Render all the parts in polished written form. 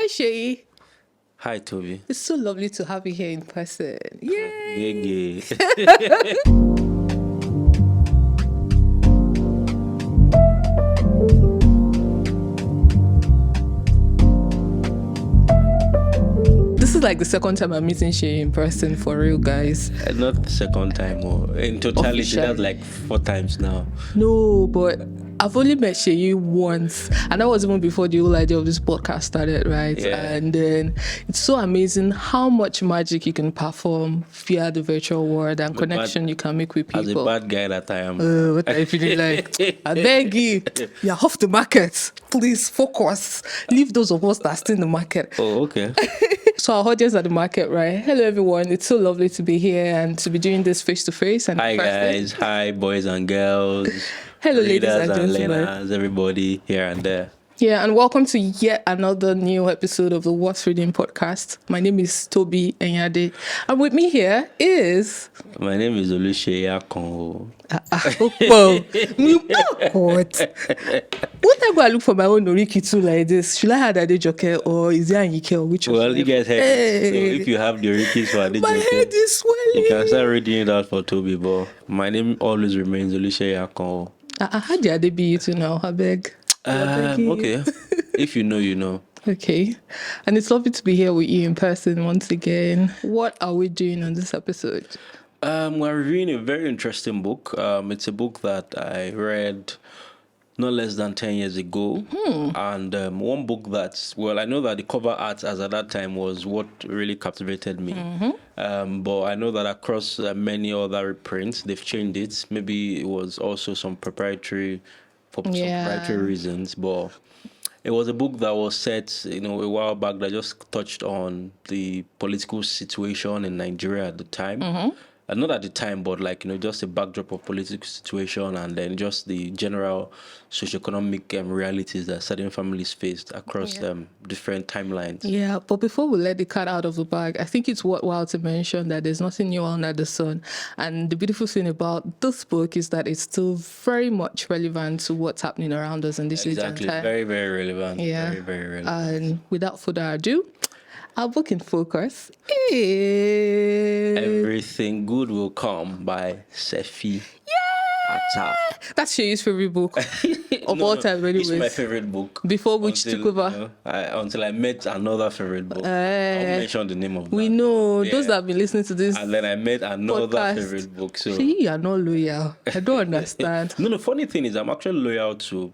Hi, Seyi. Hi, Tobi. It's so lovely to have you here in person. Yay! Yeah. This is like the second time I'm meeting Seyi in person, for real, guys. Not the second time, or in totality, Officially. that's like 4 times now. No, but I've only met Seyi once, and that was even before the whole idea of this podcast started, right? Yeah. And then it's so amazing how much magic you can perform via the virtual world and connection you can make with As a people. bad guy that I am. What are you feeling like? I beg you, you're off the market. Please focus. Leave those of us that are still in the market. Oh, okay. So our audience at the market, right? Hello, everyone. It's so lovely to be here and to be doing this face to face. And Hi, in person. guys. Hi, boys and girls. Hello, ladies readers and gentlemen. learners, everybody here and there. Yeah, and welcome to yet another new episode of the What's Reading podcast. My name is Tobi and Seyi, and with me here is. My name is Sefi Atta. What I go look for my own Noriki too like this? Should I have Adejoke or is it Anyike or which of Well, them? you guys heard it. So if you have the Rikis for My head Adejoke, is swelling. you can start reading it out for Tobi, but my name always remains Sefi Atta. How did Ade be you two now? I beg. Okay. If you know, you know. Okay. And it's lovely to be here with you in person once again. What are we doing on this episode? We're reviewing a very interesting book. It's a book that I read not less than 10 years ago. And one book that's, well, I know that the cover art as at that time was what really captivated me. But I know that across many other reprints, they've changed it. Maybe it was also some proprietary reasons, but it was a book that was set, a while back that just touched on the political situation in Nigeria at the time. Not at the time, but just a backdrop of political situation and then just the general socioeconomic realities that certain families faced across different timelines. Yeah, but before we let the cat out of the bag, I think it's worthwhile to mention that there's nothing new under the sun. And the beautiful thing about this book is that it's still very much relevant to what's happening around us in this age and Exactly, time. very, very relevant. Yeah. Very, very relevant. And without further ado, our book in focus is Everything Good Will Come by Sefi Atta. That's Seyi's favorite book of all time, anyways. It's my favorite book. Before which took over. Until I met another favorite book. I'll mention the name of We that. know those that have been listening to this. And then I met another podcast. favorite book. So See, you're not loyal. I don't understand. No, the funny thing is I'm actually loyal to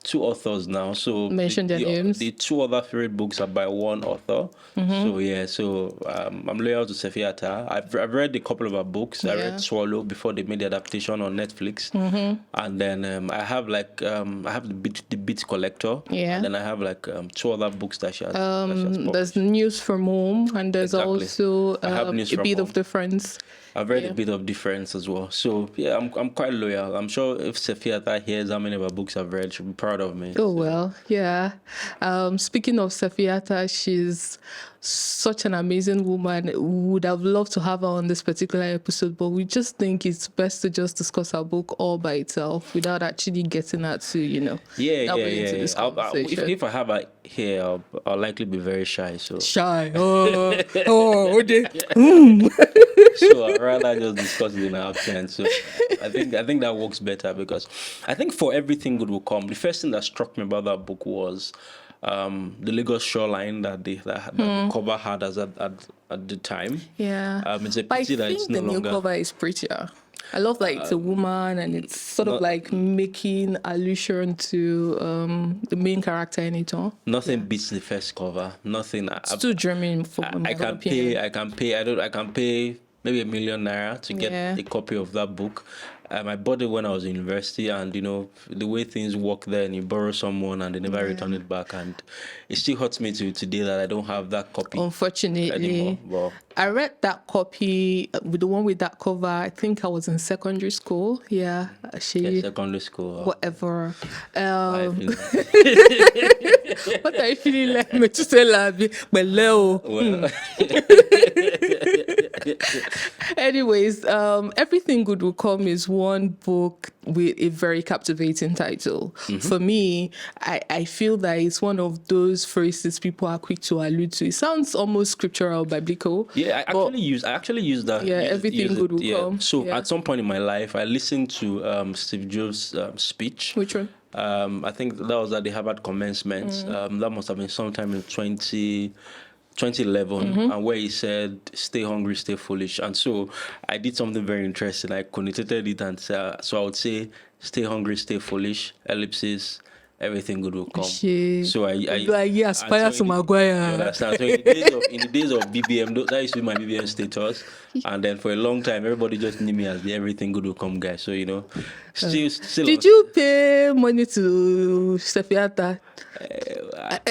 2 authors now. So Mention their names. The 2 other favorite books are by one author. So I'm loyal to Sefi Atta. I've read a couple of her books. I read Swallow before they made the adaptation on Netflix. And then I have I have the Beat Collector. Yeah. And then I have 2 other books that she has. That There's News from Home, and there's Exactly. also I have News A from Bit Home. of Difference. I've read a bit of difference as well. So yeah, I'm quite loyal. I'm sure if Sefi Atta hears how many of her books I've read, she'll be proud of me. Oh, well, yeah. Speaking of Sefi Atta, she's such an amazing woman. We would have loved to have her on this particular episode, but we just think it's best to just discuss her book all by itself without actually getting her to, delving into this conversation. If I have her here, I'll likely be very shy. So Shy. so I'd rather just discuss it in our absence. So I think that works better because I think for Everything Good Will Come, the first thing that struck me about that book was the Lagos shoreline that the cover had at the time. Yeah. It's a But I pity that think it's the no new longer. cover is prettier. I love that it's a woman and it's sort of like making allusion to the main character in it all. Nothing beats the first cover. Nothing. Still dreaming for my I can opinion. pay. I can pay maybe ₦1 million to get a copy of that book. I bought it when I was in university, and the way things work there, and you borrow someone and they never return it back, and it still hurts me to today that I don't have that copy Unfortunately, anymore. But I read that copy with the one with that cover. I think I was in secondary school. Yeah, secondary school. Whatever. I feel- What are you feeling like? Me to say, Labi, but Leo. Well, Anyways, Everything Good Will Come is one book with a very captivating title. For me, I feel that it's one of those phrases people are quick to allude to. It sounds almost scriptural, biblical. Yeah, I actually use that. Yeah, everything good will come. So Yeah. at some point in my life, I listened to Steve Jobs' speech. Which one? I think that was at the Harvard commencement. That must have been sometime in 2011, and where he said, "Stay hungry, stay foolish." And so I did something very interesting. I connotated it, and so I would say, "Stay hungry, stay foolish." Ellipsis. Everything good will come. Shit. So I aspire to You Maguire. understand? So in the days of BBM, that used to be my BBM status, and then for a long time, everybody just knew me as the everything good will come guy. So still. Did you pay money to Sefi Atta?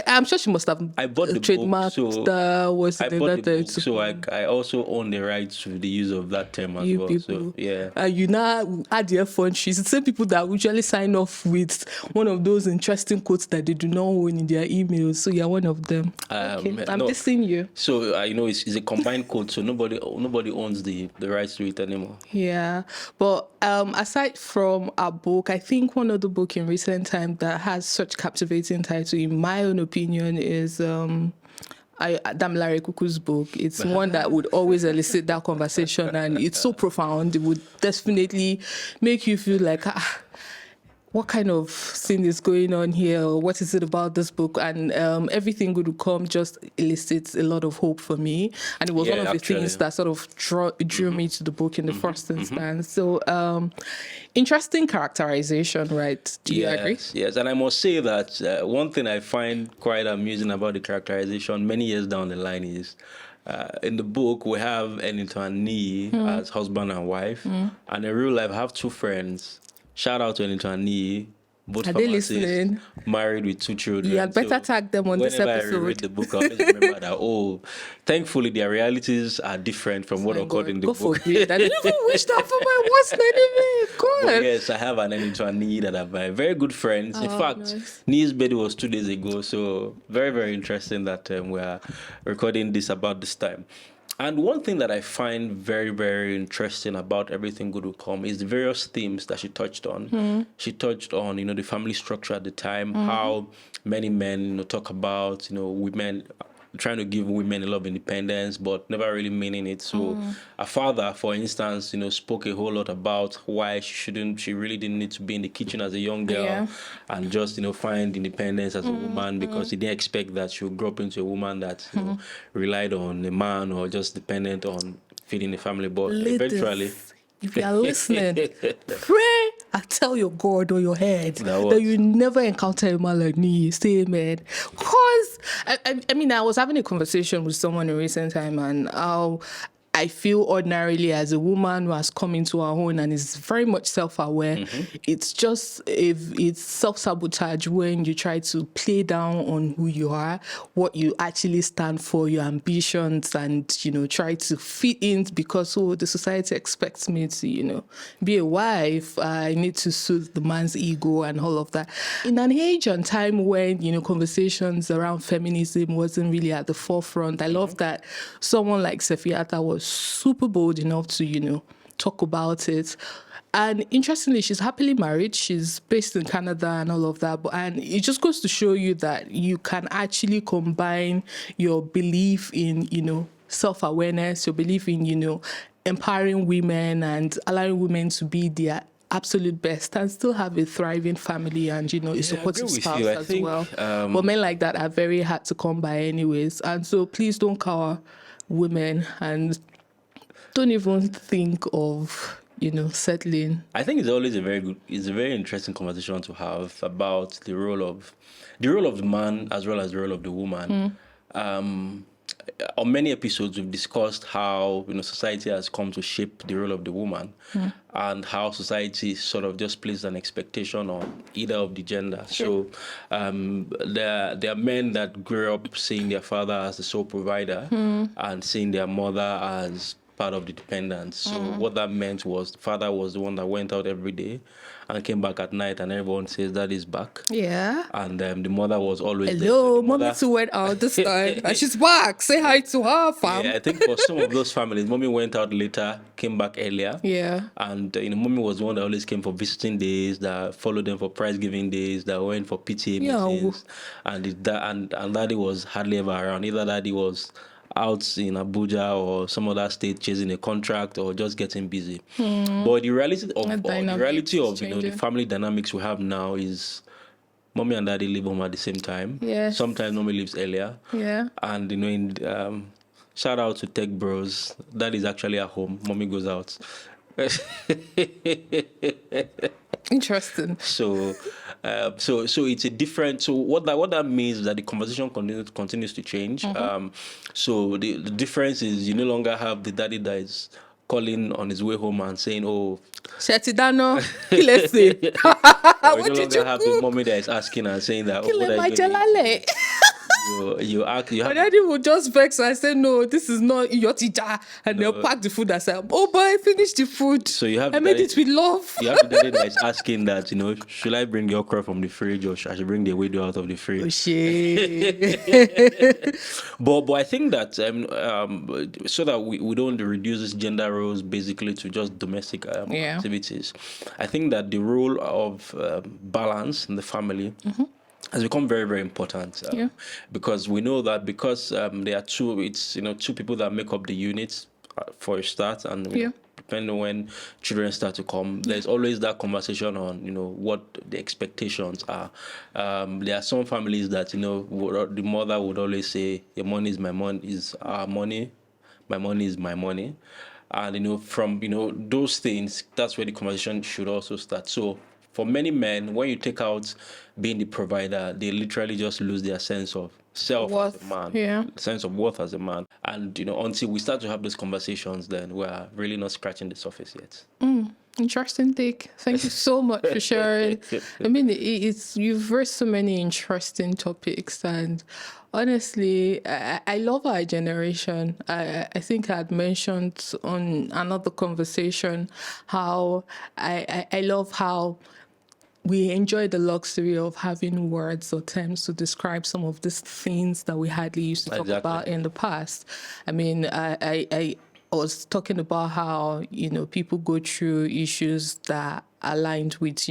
I'm sure she must have I bought the trademarked book, that was I in bought that the book, so I also own the rights to the use of that term as you well. people. So yeah. You now add your fund sheets. It's the same people that usually sign off with one of those interesting quotes that they do not own in their emails. So you're one of them. Okay. I'm no. dissing you. So it's a combined code, so nobody owns the rights to it anymore. Yeah, but aside from a book, I think one other book in recent time that has such captivating title, in my own opinion, is Damilare Kuku's book. It's one that would always elicit that conversation, and it's so profound. It would definitely make you feel like, what kind of thing is going on here? What is it about this book? And Everything Good Will Come just elicits a lot of hope for me. And it was one of the things that sort of drew me to the book in the first instance. So interesting characterization, right? Do you agree? Yes, and I must say that one thing I find quite amusing about the characterization many years down the line is in the book we have Enito and Nii as husband and wife, and in real life I have two friends. Shout out to Enito and Nii, both Are they pharmacists, listening? married with two children. You had better tag them on this Whenever episode. I read the book, I always remember that, thankfully their realities are different from what occurred in the God book. forbid. I didn't even wish that for my worst enemy. God. But yes, I have an Enito and Nii that are my very good friends. In fact, nice. Nii's birthday was 2 days ago, so very, very interesting that we are recording this about this time. And one thing that I find very, very interesting about Everything Good Will Come is the various themes that she touched on. She touched on, the family structure at the time, how many men, talk about, women trying to give women a lot of independence, but never really meaning it. So a father, for instance, spoke a whole lot about why she really didn't need to be in the kitchen as a young girl and just, find independence as a woman, because he didn't expect that she would grow up into a woman that relied on a man or just dependent on feeding the family. But eventually, if you are listening, pray and tell your God or your head that you never encounter a man like me. Say amen. Because, I was having a conversation with someone in recent time, and I feel ordinarily as a woman who has come into her own and is very much self-aware, it's self-sabotage when you try to play down on who you are, what you actually stand for, your ambitions, and, try to fit in because, the society expects me to, be a wife. I need to suit the man's ego and all of that. In an age and time when, conversations around feminism wasn't really at the forefront, I love that someone like Sefi Atta was super bold enough to, talk about it. And interestingly, she's happily married. She's based in Canada and all of that. And it just goes to show you that you can actually combine your belief in, self-awareness, your belief in, empowering women and allowing women to be their absolute best and still have a thriving family and, a supportive spouse as well. But men like that are very hard to come by anyways. And so please don't cower women and don't even think of settling. I think it's always a very interesting conversation to have about the role of the man as well as the role of the woman. On many episodes, we've discussed how society has come to shape the role of the woman, and how society sort of just places an expectation on either of the gender. Sure. So there are men that grew up seeing their father as the sole provider and seeing their mother as part of the dependents. So what that meant was the father was the one that went out every day and came back at night, and everyone says that is back. Yeah. And the mother was always there. Hello, So the mommy mother, too went out this time, and she's back. Say hi to her, fam. yeah, I think for some of those families, mommy went out later, came back earlier. Yeah. And mommy was the one that always came for visiting days, that followed them for prize giving days, that went for PTA Yeah. meetings, and daddy was hardly ever around. Either daddy was out in Abuja or some other state chasing a contract or just getting busy. But the reality of That the dynamics reality is of the changing. family dynamics we have now is mommy and daddy live home at the same time. Yes. Sometimes mommy lives earlier. Yeah. And shout out to tech bros. Dad is actually at home. Mommy goes out. Interesting. So it's a different. So what that means is that the conversation continues to change. So the difference is you no longer have the daddy that is calling on his way home and saying, "Oh," Shetidano, let's see. or you What no did longer you have the cook? mommy that is asking and saying that, "Oh, Kill what are my you doing?" jalale. You ask. You My have. daddy would just vex and say, no, this is not your teacher. And they'll pack the food and say, oh boy, finish the food. So you have I the made daddy- it with love. You have the daddy that is asking that, should I bring the okra from the fridge or should I bring the wedo out of the Oh, fridge? shit. But I think that so that we don't reduce this gender roles basically to just domestic Yeah. activities, I think that the role of balance in the family has become very, very important. Yeah. Because we know that because there are two people that make up the unit for a start, and Yeah. depending on when children start to come, there's always that conversation on what the expectations are. There are some families that the mother would always say, "Your money is my money, is our money. My money is my money." And from those things, that's where the conversation should also start. So for many men, when you take out being the provider, they literally just lose their sense of self as Worth, a man, yeah. sense of worth as a man. And until we start to have those conversations, then we're really not scratching the surface yet. Interesting take. Thank you so much for sharing. I mean, you've raised so many interesting topics, and honestly, I love our generation. I think I had mentioned on another conversation how I love how we enjoy the luxury of having words or terms to describe some of these things that we hardly used to talk Exactly. about in the past. I mean, I was talking about how, people go through issues that are aligned with,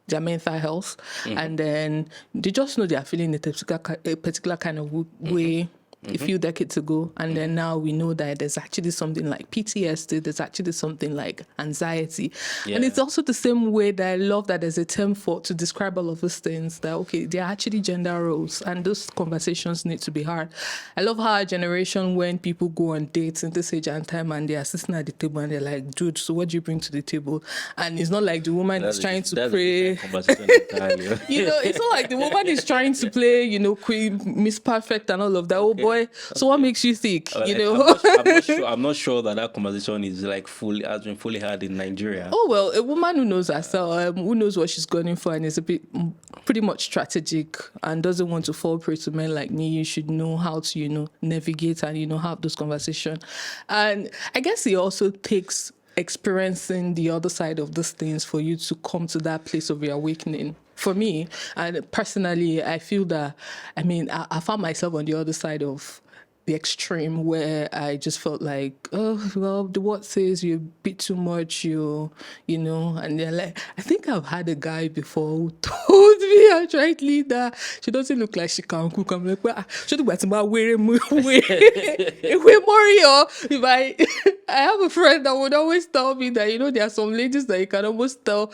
their mental health, and then they just know they are feeling a particular kind of way a few decades ago, and then now we know that there's actually something like PTSD, there's actually something like anxiety. And it's also the same way that I love that there's a term to describe all of those things, that okay, they're actually gender roles, and those conversations need to be hard. I love how our generation, when people go on dates in this age and time and they're sitting at the table and they're like, dude, so what do you bring to the table? And it's not like the woman is trying to pray. It's not like the woman is trying to play, Queen, Miss Perfect and all of that. Oh boy, so what makes you think, I'm not sure that conversation is like has been fully had in Nigeria. Oh, well, a woman who knows herself, who knows what she's going for and is pretty much strategic and doesn't want to fall prey to men like me, you should know how to, navigate and, have those conversations. And I guess it also takes experiencing the other side of these things for you to come to that place of your awakening. For me, and personally, I feel that, I found myself on the other side of the extreme where I just felt like, oh, well, the word says you're a bit too much, and they're like, I think I've had a guy before who told me outrightly that she doesn't look like she can cook. I'm like, well, should I if I have a friend that would always tell me that, there are some ladies that you can almost tell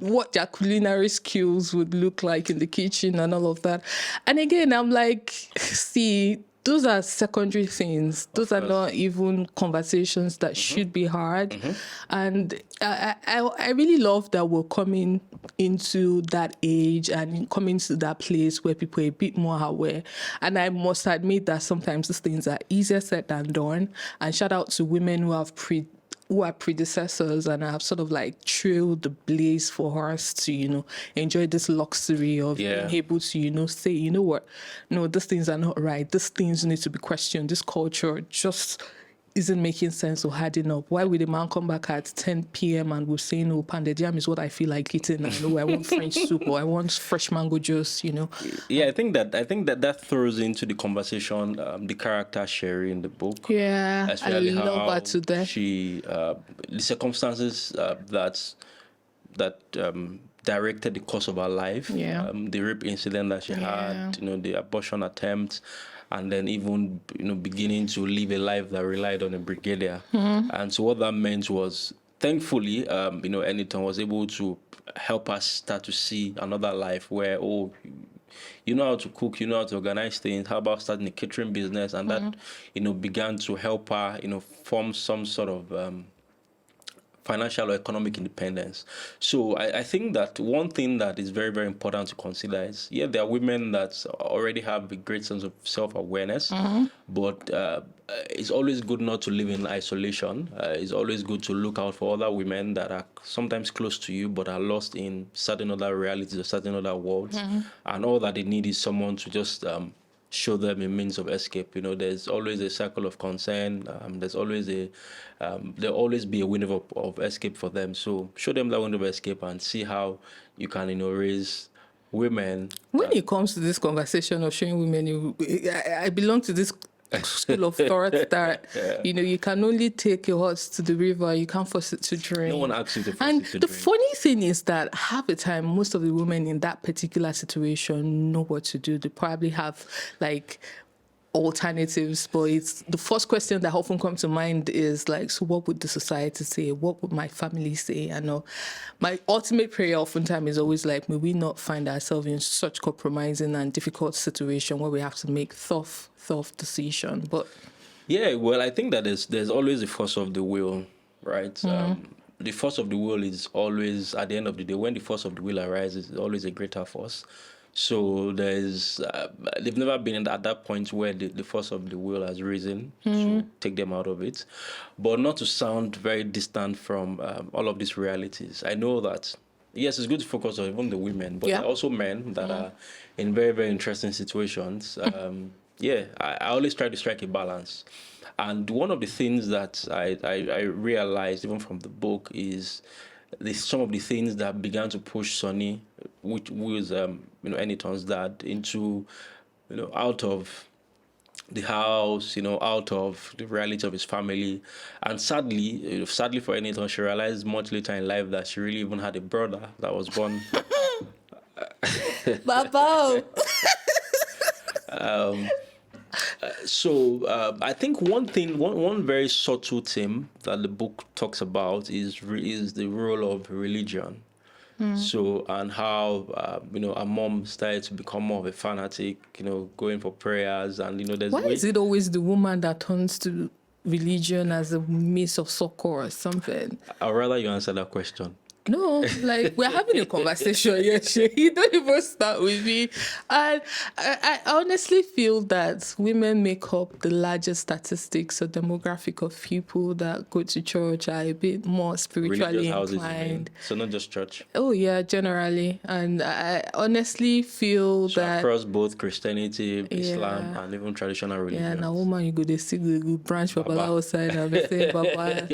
what their culinary skills would look like in the kitchen and all of that. And again, I'm like, see, those are secondary things. Those are not even conversations that should be hard. And I really love that we're coming into that age and coming to that place where people are a bit more aware. And I must admit that sometimes these things are easier said than done. And shout out to women who are predecessors and have sort of like trailed the blaze for us to, enjoy this luxury of being able to, say, you know what, no, these things are not right. These things need to be questioned. This culture just isn't making sense or adding up. Why would a man come back at 10 p.m. and we're saying, oh, pounded yam is what I feel like eating? I know I want French soup or I want fresh mango juice, Yeah, I think that throws into the conversation the character Sherry in the book. Yeah, I Especially love her how to death. she the circumstances that directed the course of her life. Yeah. The rape incident that she Yeah. had, the abortion attempt, and then even beginning to live a life that relied on a brigadier. And so what that meant was, thankfully, Anyton was able to help us start to see another life where, you know how to cook, you know how to organize things. How about starting a catering business? And that, began to help her, form some sort of financial or economic independence. So I think that one thing that is very, very important to consider is, there are women that already have a great sense of self-awareness, but it's always good not to live in isolation. It's always good to look out for other women that are sometimes close to you, but are lost in certain other realities or certain other worlds. And all that they need is someone to just show them a means of escape. There's always a circle of concern. There'll always be a window of escape for them. So show them that window of escape and see how you can, raise women. When it comes to this conversation of showing women, I belong to this school of thought that you can only take your horse to the river, you can't force it to drink. No one asks you to force and it to the drink. funny thing is that half the time most of the women in that particular situation know what to do. They probably have like alternatives, but it's the first question that often comes to mind is like, so what would the society say? What would my family say? I know my ultimate prayer oftentimes is always like, may we not find ourselves in such compromising and difficult situation where we have to make tough decision. But yeah, well, I think that there's always the force of the will, right? The force of the will is always, at the end of the day, when the force of the will arises, it's always a greater force. So they've never been at that point where the force of the will has risen to take them out of it. But not to sound very distant from all of these realities. I know that, yes, it's good to focus on even the women, but there are also men that are in very, very interesting situations. I always try to strike a balance. And one of the things that I realized even from the book is some of the things that began to push Sonny, which was Anyton's dad, into out of the house, out of the reality of his family. And sadly for Anyton, she realized much later in life that she really even had a brother that was born. Baba. So I think one very subtle theme that the book talks about is the role of religion. So, and how our mom started to become more of a fanatic, going for prayers, and there's Why is it always the woman that turns to religion as a means of succor or something? I'd rather you answer that question. No, like we're having a conversation. You don't even start with me. And I honestly feel that women make up the largest statistics or demographic of people that go to church, are a bit more spiritually Religious houses, inclined. so not just church. Oh yeah, generally. And I honestly feel So that across both Christianity, Islam, Yeah. and even traditional religions. yeah, now woman you go to see the branch Babalawo side and be say Baba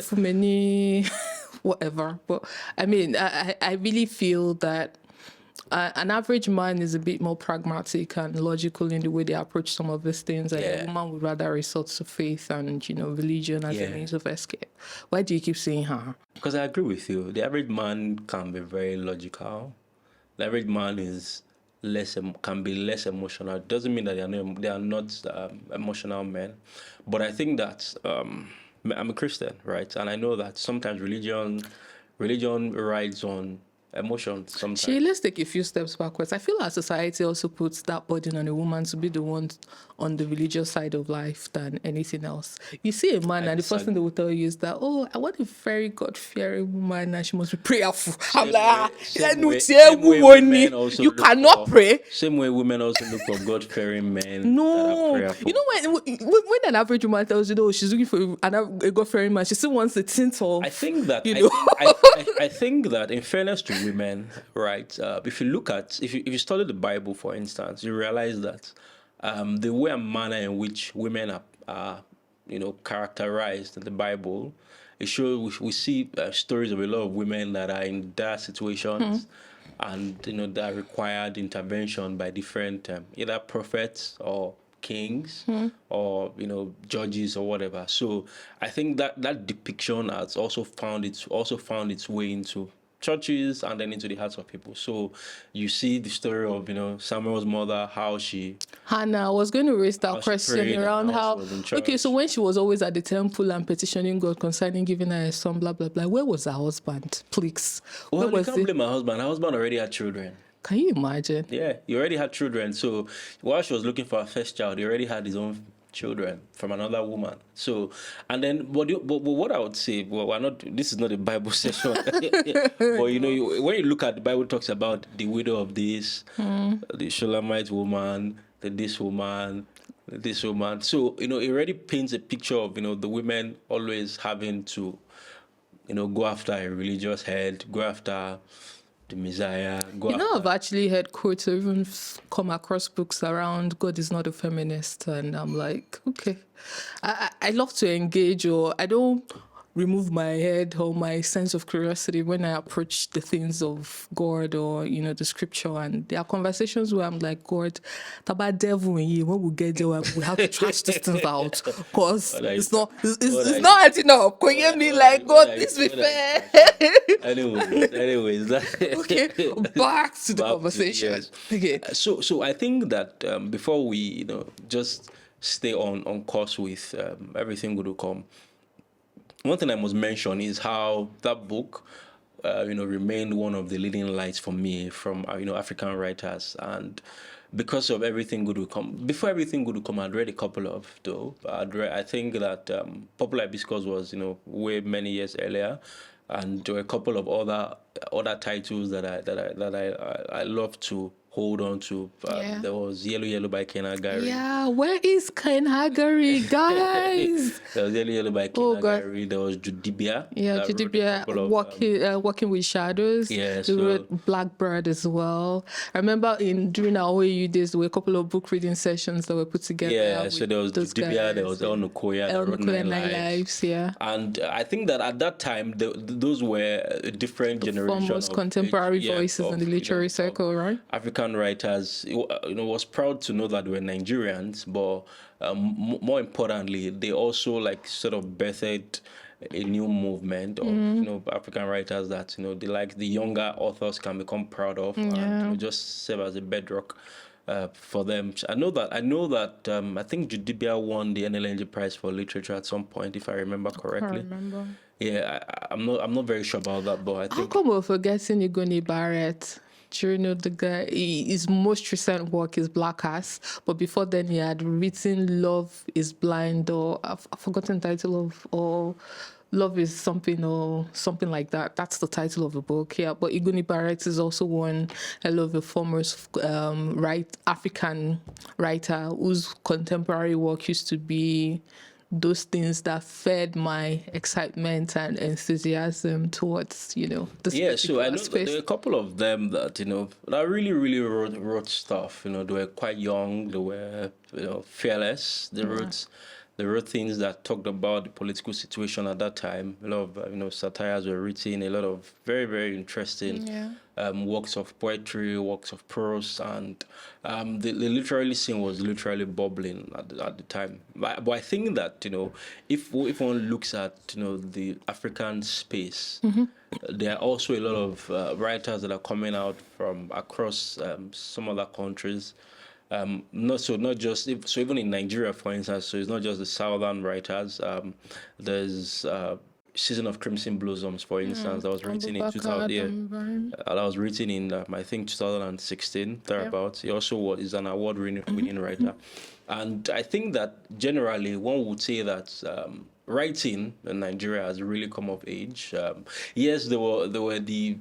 for many whatever. But I mean, I really feel that an average man is a bit more pragmatic and logical in the way they approach some of these things. And a woman would rather resort to faith and religion as a means of escape. Why do you keep saying her? Because I agree with you. The average man can be very logical. The average man can be less emotional. It doesn't mean that they are not emotional men, but I think that I'm a Christian, right? And I know that sometimes religion rides on emotion. Sometimes. Let's take a few steps backwards. I feel our society also puts that burden on a woman to be the one on the religious side of life than anything else. You see a man and the first thing they will tell you is that, oh, I want a very God-fearing woman and she must be prayerful. I'm like, you cannot pray. Same way women also look for God-fearing men. No, that are prayerful. When an average woman tells you, oh, she's looking for a God-fearing man, she still wants a tint of. I think that I think that in fairness to women, right? If you study the Bible, for instance, you realize that the way and manner in which women are characterized in the Bible. It shows we see stories of a lot of women that are in dire situations, and that required intervention by different either prophets or kings or judges or whatever. So I think that depiction has also found its way into churches and then into the hearts of people. So you see the story of Samuel's mother, how she Hannah, I was going to raise that question prayed and around how she how, was in okay, so church. when she was always at the temple and petitioning God concerning giving her a son, blah, blah, blah, where was her husband, please? Where Well, you was can't he? blame her husband. Her husband already had children. Can you imagine? Yeah, he already had children. So while she was looking for her first child, he already had his own children from another woman. So, and then, but what I would say, well, we're not. This is not a Bible session, but when you look at the Bible, talks about the widow of this, the Shulamite woman, this woman, this woman. So it already paints a picture of the women always having to go after a religious head, go after the Messiah, go after. I've actually heard quotes or even come across books around God is not a feminist. And I'm like, okay. I love to engage, or I don't remove my head or my sense of curiosity when I approach the things of God or, the scripture. And there are conversations where I'm like, God, about devil in you, when we get there, we have to trash these things out. Because it's not acting up. Can you hear me? Like, God, please be fair. Anyways, Okay, back to the conversation. yes. Okay. So I think that before we just stay on course with everything good will come, one thing I must mention is how that book remained one of the leading lights for me from African writers. And because of everything good will come, before everything good will come, I'd read a couple of though. I think that Popular Hibiscus was way many years earlier, and there were a couple of other titles that I love to hold on to. Yeah. There was Yellow by Ken Agari. Yeah, where is Ken Hagari, guys? There was Yellow by Ken Oh, God. Agari. There was Judibia. Yeah, that wrote a Judibia couple of, working with shadows. Yeah, They wrote Blackbird as well. I remember during our OAU days, there were a couple of book reading sessions that were put together. Yeah, so there was those Judibia, guys. there was El Nukoya, that El wrote Nukoya, Nine Nine Lives. Lives, yeah. And I think that at that time, those were a different generation Foremost of contemporary yeah, voices in of, the literary circle, right? African writers. Was proud to know that they were Nigerians, but more importantly, they also sort of birthed a new movement of African writers that the younger authors can become proud of and just serve as a bedrock for them. I know that I think Judibia won the NLNG Prize for Literature at some point, if I remember correctly. I remember. Yeah, I'm not very sure about that, but I How think. come we're forgetting Igoni Barrett? Do you know the guy? His most recent work is Black Ass, but before then he had written Love is Blind, or I've forgotten the title of, or Love is something, or something like that. That's the title of the book, yeah. But Igoni Barrett is also one hell of a foremost African writer whose contemporary work used to be those things that fed my excitement and enthusiasm towards, this Yeah, so I particular know that space. there are a couple of them that that really, really wrote stuff. They were quite young. They were fearless. They wrote things that talked about the political situation at that time. A lot of satires were written. A lot of very, very interesting works of poetry, works of prose, and the literary scene was literally bubbling at the time. But I think that if one looks at the African space, there are also a lot of writers that are coming out from across some other countries. Not just so even in Nigeria, for instance. So it's not just the southern writers. There's Season of Crimson Blossoms, for instance, that was written in 2000. Yeah, that was written in I think 2016 thereabouts. He also is an award-winning writer, and I think that generally one would say that writing in Nigeria has really come of age. Yes, there were the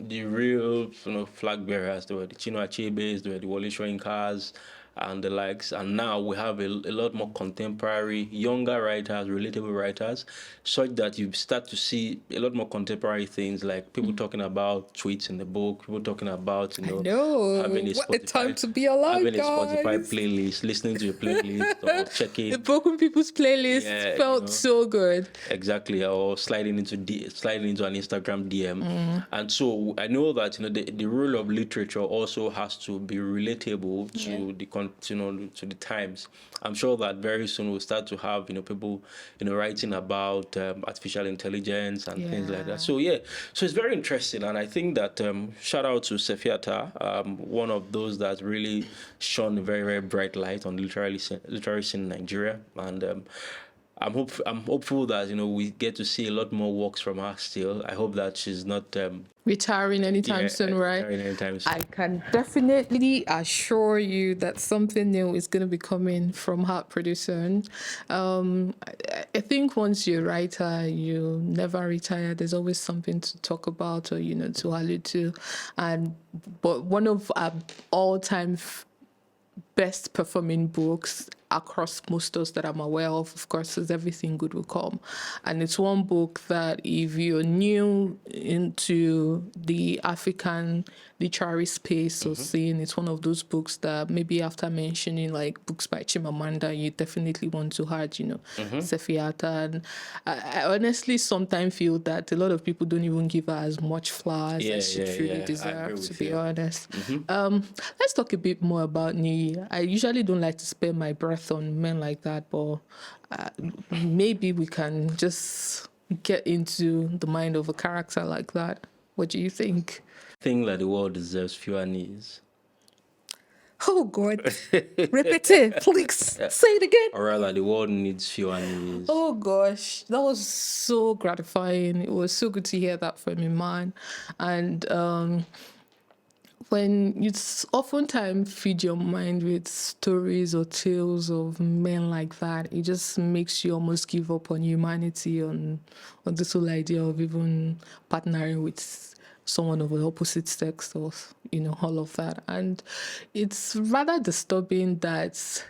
real flag bearers. There were the Chinua Achebes, there were the Wole Soyinkas, and the likes. And now we have a lot more contemporary, younger writers, relatable writers, such that you start to see a lot more contemporary things, like people talking about tweets in the book, people talking about, I know. having a What a time Spotify, to be alive, having a Spotify guys. playlist, listening to a playlist, or checking. The Broken People's playlist Yeah, felt so good. Exactly, or sliding into an Instagram DM. And so I know that the role of literature also has to be relatable to to the times. I'm sure that very soon we'll start to have people writing about artificial intelligence and things like that. So so it's very interesting, and I think that shout out to Sefi Atta, one of those that really shone a very, very bright light on literary scene in Nigeria. And I'm hopeful that we get to see a lot more works from her still. I hope that she's not retiring anytime soon, right? retiring anytime soon. I can definitely assure you that something new is going to be coming from her pretty soon. I think once you're a writer, you never retire. There's always something to talk about or to allude to, but one of our all-time best performing books across most stores that I'm aware of course, is Everything Good Will Come. And it's one book that if you're new into the African literary space or scene, it's one of those books that maybe after mentioning like books by Chimamanda, you definitely want to add, Sefi Atta. And I honestly sometimes feel that a lot of people don't even give her as much flowers as she truly deserves, to be honest. Let's talk a bit more about Niyi. I usually don't like to spare my breath on men like that, but maybe we can just get into the mind of a character like that. What do you think? I think that the world deserves fewer knees. Oh God. Repeat it, please. Say it again. Or rather, the world needs fewer knees. Oh gosh, that was so gratifying. It was so good to hear that from a man. And when you oftentimes feed your mind with stories or tales of men like that, it just makes you almost give up on humanity, on this whole idea of even partnering with someone of the opposite sex, or all of that. And it's rather disturbing that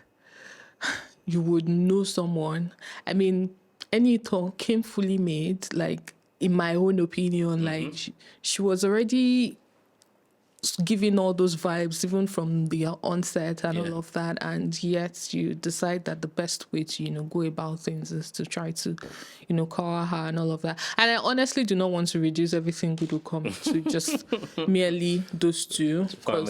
you would know someone. I mean, any talk came fully made, like in my own opinion, like she was already giving all those vibes even from the onset and all of that, and yet you decide that the best way to go about things is to try to call her and all of that. And I honestly do not want to reduce Everything Good Will Come to just merely those two, because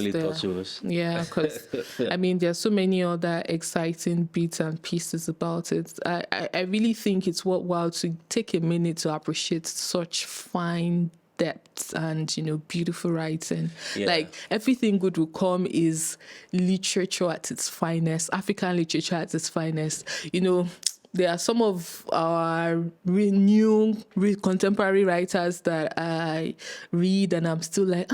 I mean there's so many other exciting bits and pieces about it. I really think it's worthwhile to take a minute to appreciate such fine depth and beautiful writing. Like Everything Good Will Come is literature at its finest, African literature at its finest. There are some of our new contemporary writers that I read and I'm still like,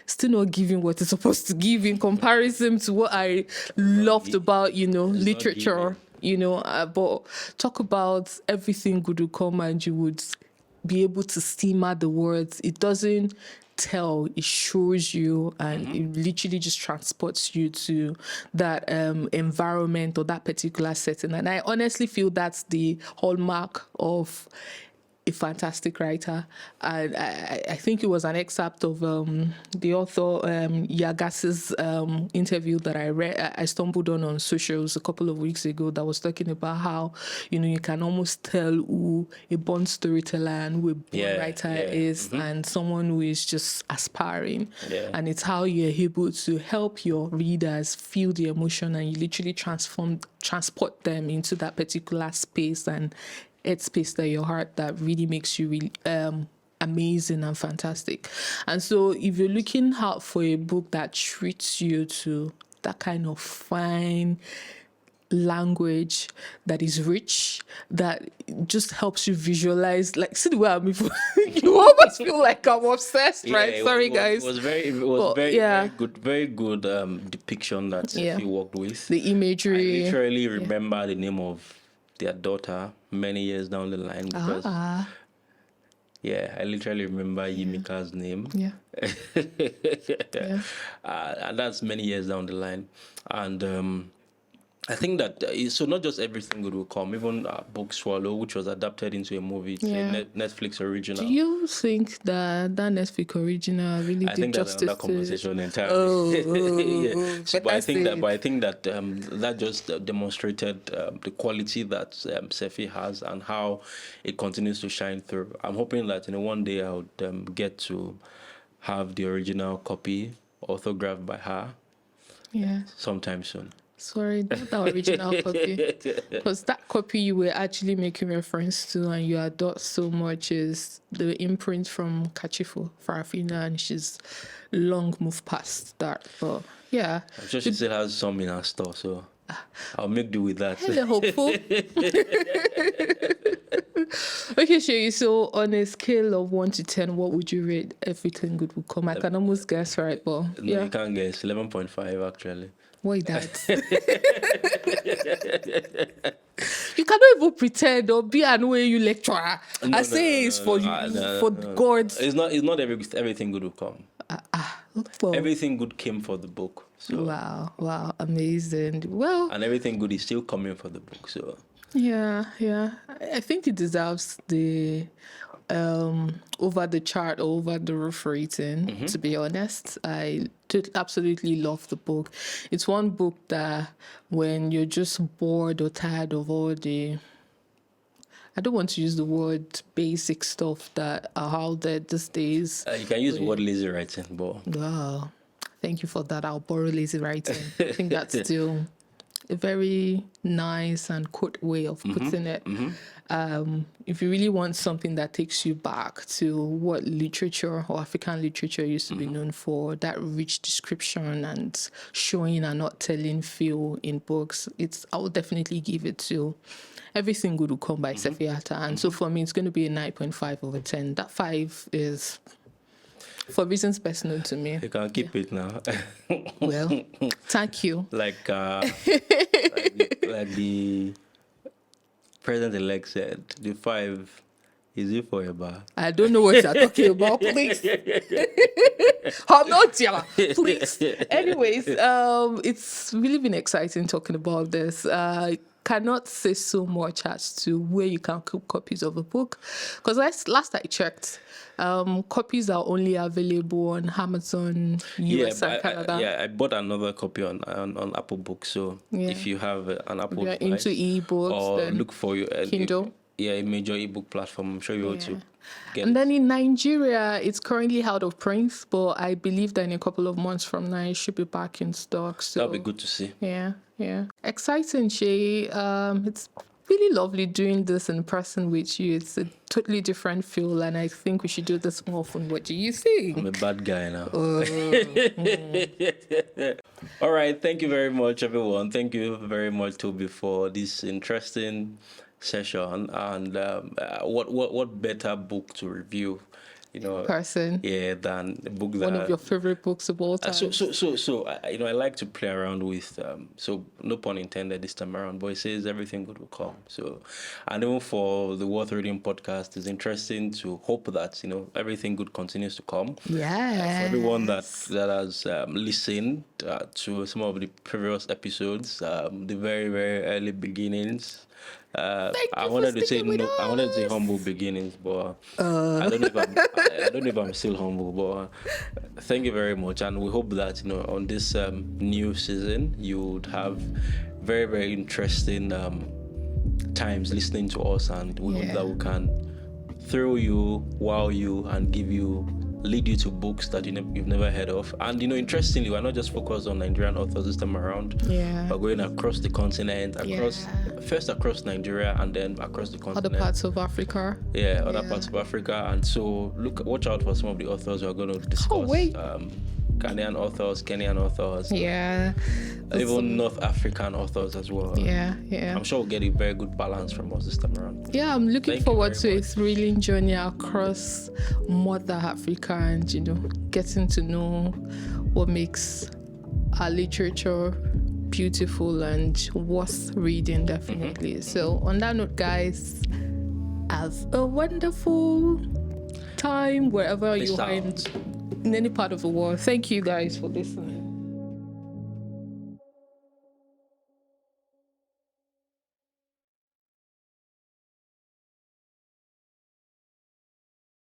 still not giving what it's supposed to give in comparison to what I loved about literature. But talk about Everything Good Will Come and you would be able to stimmer the words. It doesn't tell, it shows you, and it literally just transports you to that environment or that particular setting. And I honestly feel that's the hallmark of a fantastic writer. And I think it was an excerpt of the author Yagas's interview that I read. I stumbled on socials a couple of weeks ago that was talking about how you can almost tell who a born storyteller and who a born writer is, and someone who is just aspiring. And it's how you're able to help your readers feel the emotion, and you literally transport them into that particular space and headspace that your heart that really makes you really amazing and fantastic. And so if you're looking out for a book that treats you to that kind of fine language that is rich, that just helps you visualize, like, see the way I'm you almost feel like I'm obsessed, right? Sorry, guys. It was very good depiction that Sefi worked with. The imagery. I literally remember the name of their daughter many years down the line, because Yeah, I literally remember Yimika's name. Yeah. Yeah. And that's many years down the line. And I think that so not just Everything Good Will Come, even Book Swallow, which was adapted into a movie, it's a Yeah. Netflix original. Do you think that Netflix original really I did think that's justice another to conversation entirely. Oh, But I think fantastic. that that just demonstrated the quality that Sefi has and how it continues to shine through. I'm hoping that one day I would get to have the original copy autographed by her Yeah. sometime soon. Sorry, not the original copy. Because that copy you were actually making reference to and you adore so much is the imprint from Kachifo, Farafina, and she's long moved past that. But yeah. I'm sure she still has some in her store, so I'll make do with that. Hello, hopeful. Okay, Shay, so on a scale of 1 to 10, what would you rate Everything Good Will Come? I can almost guess, right? But No, yeah. you can't guess. 11.5 actually. Why that? You cannot even pretend or be an OAU lecturer. I say it's for God. It's not everything good will come. Well, Everything good came for the book. So wow, amazing. Well, and everything good is still coming for the book. So yeah. I think it deserves the over the chart or over the roof rating. To be honest, I did absolutely love the book. It's one book that when you're just bored or tired of all the, I don't want to use the word basic stuff that are out there these days. you can use the word lazy writing, but Wow, thank you for that. I'll borrow lazy writing. I think that's still a very nice and quote way of putting it. If you really want something that takes you back to what literature or African literature used to be known for, that rich description and showing and not telling feel in books, I would definitely give it to Everything Good Will Come by Sefi Atta. And so for me, it's going to be a 9.5 over 10. That 5 is for reasons best known to me. you can keep it now. Well, thank you. like the president-elect said, the 5 is it for a bar. I don't know what you're talking about, please. I'm not here, please. Anyways, it's really been exciting talking about this. I cannot say so much as to where you can keep copies of a book, because last I checked, copies are only available on Amazon, US and Canada. I bought another copy on Apple Books. So if you have an Apple You're device, into ebooks, or then look for your Kindle. a major ebook platform, I'm sure you're able to get And it. then in Nigeria, it's currently out of print, but I believe that in a couple of months from now, it should be back in stock. So That'll be good to see. Yeah. Exciting, Shay. It's really lovely doing this in person with you. It's a totally different feel, and I think we should do this more often. What do you think? I'm a bad guy now. All right. Thank you very much, everyone. Thank you very much, Tobi, for this interesting session. And what better book to review, Person. Yeah, than a book that One of your favorite books of all time. So I like to play around with so no pun intended this time around, but it says Everything Good Will Come. So, and even for the Worth Reading podcast, it's interesting to hope that everything good continues to come. Yeah. For everyone that has listened to some of the previous episodes, the very very early beginnings. I wanted to say humble beginnings, but I don't know if I'm still humble. But thank you very much, and we hope that on this new season you would have very very interesting times listening to us, and we hope that we can thrill you, wow you, and lead you to books that you've never heard of. And interestingly, we're not just focused on Nigerian authors this time around. We're going across the continent, first across Nigeria and then across the continent. Other parts of Africa. Other parts of Africa. And so watch out for some of the authors we're going to discuss. Oh, wait. Ghanaian authors, Kenyan authors. Even North African authors as well. I'm sure we'll get a very good balance from us this time around. I'm looking forward to a thrilling journey across Mother Africa and, getting to know what makes our literature beautiful and worth reading, definitely. So on that note, guys, have a wonderful time, wherever Peace you are out. in any part of the world. Thank you guys for listening.